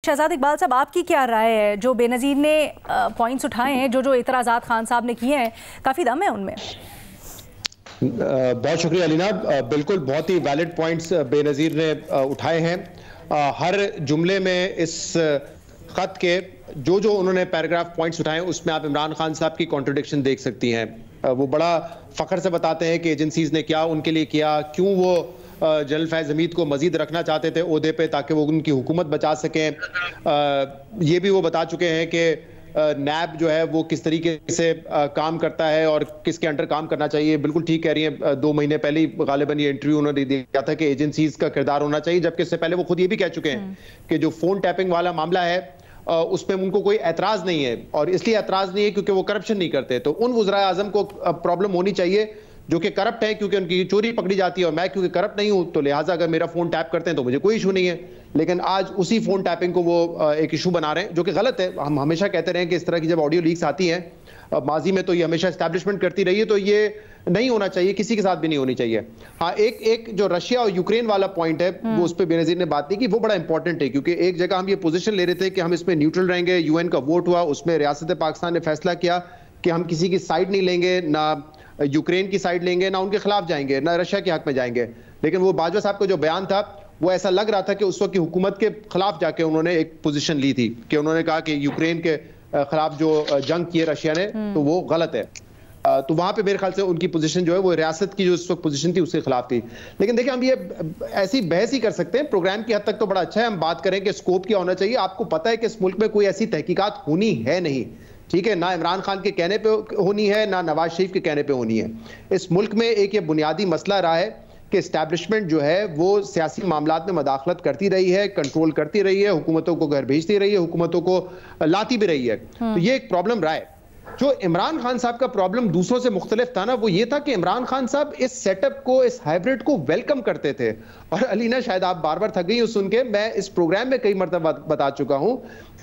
शहजाद इकबाल साहब, आपकी क्या राय है? जो बेनज़ीर ने पॉइंट्स उठाए हैं, जो इतराज़ात खान साहब ने किए हैं, काफ़ी दम है उनमें। बहुत शुक्रिया अलीना। बिल्कुल बहुत ही वैलिड पॉइंट्स बेनज़ीर ने उठाए हैं। हर जुमले में इस खत के जो उन्होंने पैराग्राफ पॉइंट्स उठाए उसमें आप इमरान खान साहब की कॉन्ट्रडिक्शन देख सकती हैं। वो बड़ा फख्र से बताते हैं कि एजेंसीज ने क्या उनके लिए किया, क्यों वो जनरल फैज़ हमीद को मजीद रखना चाहते थे ओहदे पे ताकि वो उनकी हुकूमत बचा सकें। ये भी वो बता चुके हैं कि नैब जो है वो किस तरीके से काम करता है और किसके अंडर काम करना चाहिए। बिल्कुल ठीक कह रही हैं। 2 महीने पहले गालिबन ये इंटरव्यू उन्होंने दिया था कि एजेंसीज का किरदार होना चाहिए, जबकि इससे पहले वो खुद ये भी कह चुके हैं कि जो फोन टैपिंग वाला मामला है उसमें उनको कोई एतराज नहीं है, और इसलिए एतराज नहीं है क्योंकि वो करप्शन नहीं करते। तो उन वज़राए आज़म को प्रॉब्लम होनी चाहिए जो कि करप्ट है, क्योंकि उनकी चोरी पकड़ी जाती है, और मैं क्योंकि करप्ट नहीं हूं तो लिहाजा अगर मेरा फोन टैप करते हैं तो मुझे कोई इशू नहीं है। लेकिन आज उसी फोन टैपिंग को वो एक इशू बना रहे हैं, जो कि गलत है। हम हमेशा कहते रहे कि इस तरह की जब ऑडियो लीक्स आती हैं, माजी में तो ये हमेशा एस्टैब्लिशमेंट करती रही है, तो ये नहीं होना चाहिए, किसी के साथ भी नहीं होनी चाहिए। हाँ, एक जो रशिया और यूक्रेन वाला पॉइंट है वो उस पर बेनज़ीर ने बात की कि वो बड़ा इंपॉर्टेंट है, क्योंकि एक जगह हम ये पोजीशन ले रहे थे कि हम इसमें न्यूट्रल रहेंगे। यूएन का वोट हुआ, उसमें रियासत पाकिस्तान ने फैसला किया कि हम किसी की साइड नहीं लेंगे, ना यूक्रेन की साइड लेंगे, ना उनके खिलाफ जाएंगे, ना रशिया के हक में जाएंगे। लेकिन वो बाजवा साहब का जो बयान था वो ऐसा लग रहा था कि उस वक्त की हुकूमत के खिलाफ जाके उन्होंने एक पोजीशन ली थी कि उन्होंने कहा कि यूक्रेन के खिलाफ जो जंग की है रशिया ने तो वो गलत है। तो वहां पे मेरे ख्याल से उनकी पोजीशन जो है वो रियासत की जो उस वक्त पोजीशन थी उसके खिलाफ थी। लेकिन देखिए, हम ये ऐसी बहस ही कर सकते हैं। प्रोग्राम की हद तक तो बड़ा अच्छा है, हम बात करें कि स्कोप क्या होना चाहिए। आपको पता है कि इस मुल्क में कोई ऐसी तहकीकात होनी है नहीं, ठीक है, ना इमरान खान के कहने पे होनी है, ना नवाज शरीफ के कहने पे होनी है। इस मुल्क में एक ये बुनियादी मसला रहा है कि एस्टैब्लिशमेंट जो है वो सियासी मामलात में मदाखलत करती रही है, कंट्रोल करती रही है, हुकूमतों को घर भेजती रही है, हुकूमतों को लाती भी रही है। तो ये एक प्रॉब्लम रहा है। जो इमरान खान साहब का प्रॉब्लम दूसरों से मुख्तलिफ था ना, वो ये था कि इमरान खान साहब इस सेटअप को, इस हाइब्रिड को वेलकम करते थे। और अलीना, शायद आप बार बार थक गई हो सुन के, मैं इस प्रोग्राम में कई मरतबा बता चुका हूं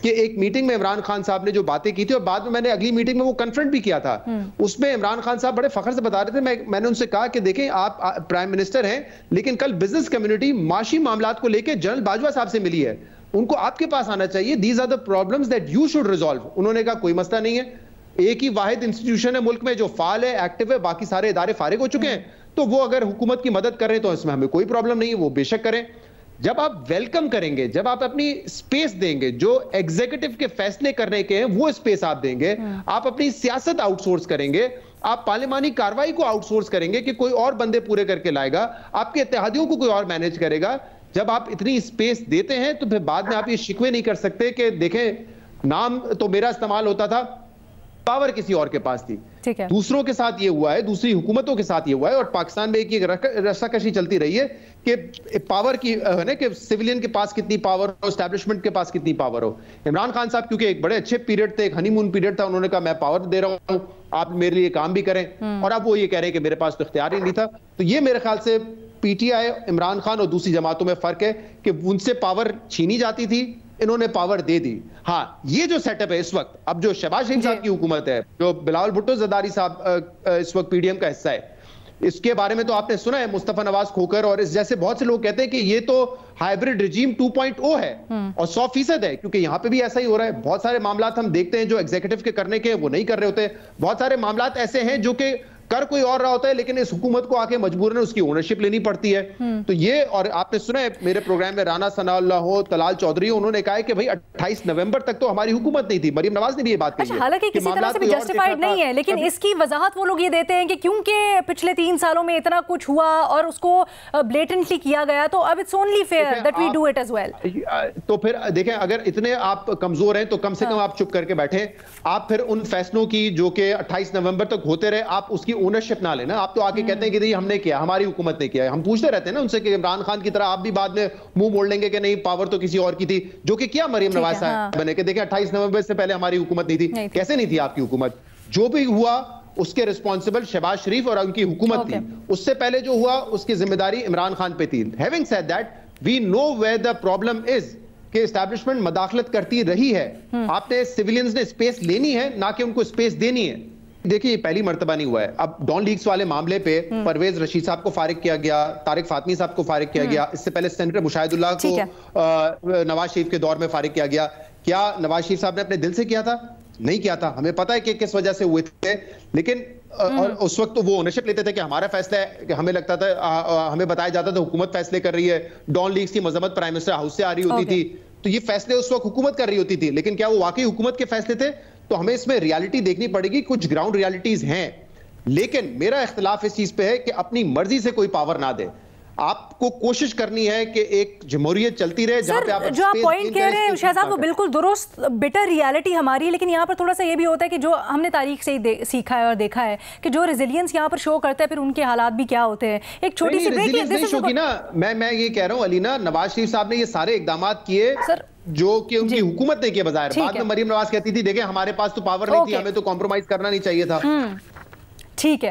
कि एक मीटिंग में इमरान खान साहब ने जो बातें की थी और बाद में मैंने अगली मीटिंग में वो कन्फ्रंट भी किया था, उसमें इमरान खान साहब बड़े फख्र से बता रहे थे। मैंने उनसे कहा कि देखें, आप प्राइम मिनिस्टर हैं, लेकिन कल बिजनेस कम्युनिटी माशी मामलात को लेकर जनरल बाजवा साहब से मिली है, उनको आपके पास आना चाहिए। These are the problems that you should resolve. उन्होंने कहा कोई मसला नहीं है, एक ही वाहिद इंस्टीट्यूशन है मुल्क में जो फाल है, एक्टिव है, बाकी सारे इदारे फारिग हो चुके हैं, तो वो अगर हुकूमत की मदद करें तो इसमें हमें कोई प्रॉब्लम नहीं है, वो बेशक करें। जब आप वेलकम करेंगे, जब आप अपनी स्पेस देंगे, जो एग्जीक्यूटिव के फैसले करने के हैं वो स्पेस आप देंगे, आप अपनी सियासत आउटसोर्स करेंगे, आप पार्लिमानी कार्रवाई को आउटसोर्स करेंगे कि कोई और बंदे पूरे करके लाएगा, आपके इत्तेहादियों को कोई और मैनेज करेगा। जब आप इतनी स्पेस देते हैं तो फिर बाद में आप ये शिकवे नहीं कर सकते कि देखें, नाम तो मेरा इस्तेमाल होता था, पावर किसी और के पास थी। ठीक है, दूसरों के साथ ये हुआ है, दूसरी हुकूमतों के साथ ये हुआ है, और पाकिस्तान में एक रस्साकशी चलती रही है कि पावर की है ना, कि सिविलियन के पास कितनी पावर हो, एस्टैब्लिशमेंट के पास कितनी पावर हो। इमरान खान साहब क्योंकि एक बड़े अच्छे पीरियड थे, एक हनीमून पीरियड था, उन्होंने कहा मैं पावर दे रहा हूं, आप मेरे लिए काम भी करें, और अब वो ये कह रहे हैं कि मेरे पास तो इख्तियार ही नहीं था। तो ये मेरे ख्याल से पीटीआई, इमरान खान और दूसरी जमातों में फर्क है कि उनसे पावर छीनी जाती थी, इन्होंने पावर दे दी। हाँ, ये जो सेटअप है इस वक्त, अब जो शहबाज शरीफ साहब की हुकूमत है, जो बिलावल भुट्टो जरदारी साहब इस वक्त पीडीएम का हिस्सा है, इसके बारे में तो आपने सुना है, मुस्तफा नवाज खोकर और इस जैसे बहुत से लोग कहते हैं कि ये तो हाइब्रिड रिजीम 2.0 है, और 100% है, क्योंकि यहां पे भी ऐसा ही हो रहा है। बहुत सारे मामलात हम देखते हैं जो एग्जीक्यूटिव के करने के वो नहीं कर रहे होते, बहुत सारे मामलात ऐसे हैं जो कि कर कोई और रहा होता है, लेकिन इस हुकूमत को आके मजबूरन उसकी ओनरशिप लेनी पड़ती है। तो ये, और आपने सुना है मेरे प्रोग्राम में राना सनाउल्लाह हो, तलाल चौधरी, उन्होंने कहा है कि भाई 28 नवंबर तक तो हमारी हुकूमत नहीं थी। मरीम नवाज ने भी ये बात कही है। हालांकि किसी तरह से भी जस्टिफाइड नहीं है, लेकिन इसकी वजाहत वो लोग ये देते हैं कि क्योंकि पिछले 3 सालों में इतना कुछ हुआ और उसको ब्लेटेंटली किया गया, तो अब it's only fair that we do it as well. तो फिर देखें, अगर इतने आप कमजोर हैं तो कम से कम आप चुप करके बैठे, आप फिर उन फैसलों की जो कि 28 नवंबर तक होते रहे, आप उसकी ओनरशिप ना लेना। आप तो आके कहते हैं कि नहीं हमने किया, हमारी हुकूमत ने किया। हम पूछते रहते हैं ना उनसे कि इमरान खान की तरह आप भी बाद में मुंह मोड़ लेंगे कि नहीं पावर तो किसी और की थी, जो कि क्या मरीम नवाज साहब बने कि देखें 28 नवंबर से पहले हमारी हुकूमत नहीं थी। कैसे नहीं थी आपकी हुकूमत? जो भी हुआ उसके रिस्पॉन्सिबल शहबाज शरीफ और उनकी हुकूमत थी। उससे पहले जो हुआ उसकी जिम्मेदारी इमरान खान पे थी। Having said that, we know where the problem is कि एस्टैब्लिशमेंट मदाखलत करती रही है। आपने सिविलियंस ने स्पेस लेनी है, ना कि उनको स्पेस देनी है। देखिए ये पहली मर्तबा नहीं हुआ है। अब डॉन लीक्स वाले मामले पे परवेज रशीद साहब को फारिग किया गया, तारिक फातमी साहब को फारिग किया गया, इससे पहले सेनेटर मुशाहिदुल्लाह को नवाज शरीफ के दौर में फारिग किया गया। क्या नवाज शरीफ साहब ने अपने दिल से किया था? नहीं किया था। हमें पता है कि किस वजह से हुए थे, लेकिन और उस वक्त तो वो ओनरशिप लेते थे कि हमारा फैसला है, कि हमें लगता था, हमें बताया जाता था हुकूमत फैसले कर रही है। डॉन लीक्स की मजम्मत प्राइम मिनिस्टर हाउस से आ रही होती थी, तो ये फैसले उस वक्त हुकूमत कर रही होती थी, लेकिन क्या वो वाकई हुकूमत के फैसले थे? तो हमें इसमें रियलिटी देखनी पड़ेगी। कुछ ग्राउंड रियलिटीज हैं, लेकिन मेरा इख्तिलाफ इस चीज पे है कि अपनी मर्जी से कोई पावर ना दे। आपको कोशिश करनी है कि एक जमहूरियत चलती रहे जहां पे आप जो आप पॉइंट कह रहे हैं शहजाद, वो बिल्कुल दुरुस्त, बिटर रियलिटी हमारी। लेकिन यहाँ पर थोड़ा सा ये भी होता है कि जो हमने तारीख से ही सीखा है और देखा है कि जो रेजिलियंस यहाँ पर शो करता है, फिर उनके हालात भी क्या होते हैं। एक छोटी सी ब्रेक ना, मैं ये कह रहा हूँ अलीना, नवाज शरीफ साहब ने ये सारे इकदाम किए जो कि उनकी हुकूमत ने किए बजाय। बाद में मरीम नवाज कहती थी देखें हमारे पास तो पावर नहीं थी, हमें तो कॉम्प्रोमाइज करना नहीं चाहिए था। ठीक है।